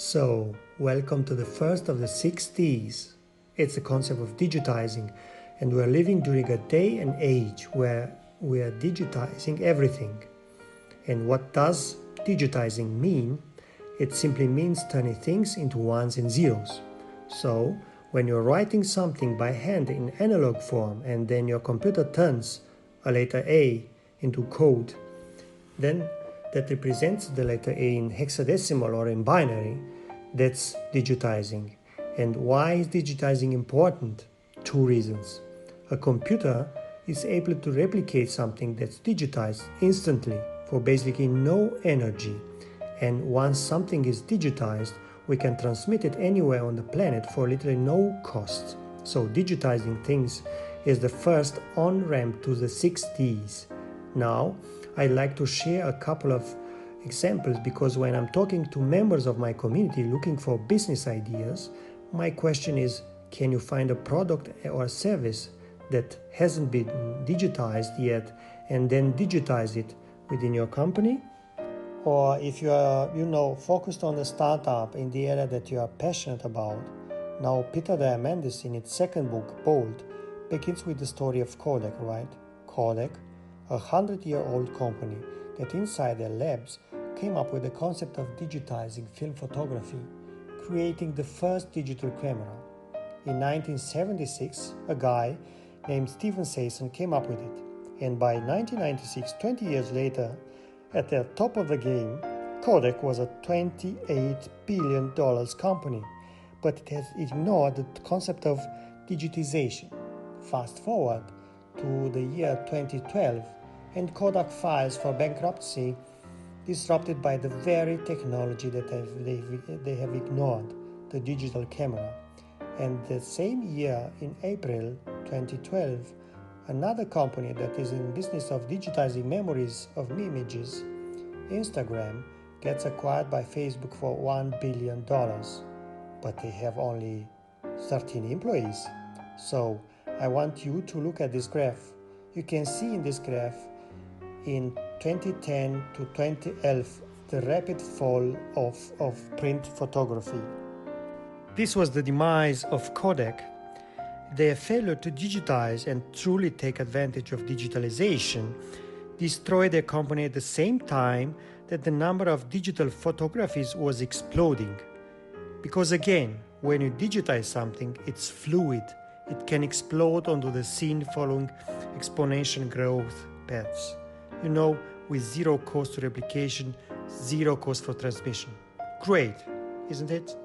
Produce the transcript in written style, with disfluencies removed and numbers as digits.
So, welcome to the first of the 6 Ds. It's the concept of digitizing, and we're living during a day and age where we are digitizing everything. And what does digitizing mean? It simply means turning things into ones and zeros. So, when you're writing something by hand in analog form and then your computer turns a letter A into code, then that represents the letter A in hexadecimal or in binary, that's digitizing. And why is digitizing important? 2 reasons. A computer is able to replicate something that's digitized instantly for basically no energy. And once something is digitized, we can transmit it anywhere on the planet for literally no cost. So digitizing things is the first on-ramp to the 6 Ds. Now, I'd like to share a couple of examples because when I'm talking to members of my community looking for business ideas, my question is, can you find a product or a service that hasn't been digitized yet and then digitize it within your company? Or if you are, focused on a startup in the area that you are passionate about. Now, Peter Diamandis in its second book, Bold, begins with the story of Kodak, right? Kodak, a 100-year-old company that inside their labs came up with the concept of digitizing film photography, creating the first digital camera. In 1976, a guy named Stephen Sayson came up with it. And by 1996, 20 years later, at the top of the game, Kodak was a $28 billion company, but it has ignored the concept of digitization. Fast forward to the year 2012, and Kodak files for bankruptcy, disrupted by the very technology that they have ignored, the digital camera. And the same year, in April 2012, another company that is in business of digitizing memories of images, Instagram, gets acquired by Facebook for $1 billion. But they have only 13 employees. So I want you to look at this graph. You can see in this graph, in 2010 to 2011, the rapid fall of print photography. This was the demise of Kodak. Their failure to digitize and truly take advantage of digitalization destroyed their company at the same time that the number of digital photographies was exploding. Because again, when you digitize something, it's fluid. It can explode onto the scene following exponential growth paths. With zero cost to replication, zero cost for transmission. Great, isn't it?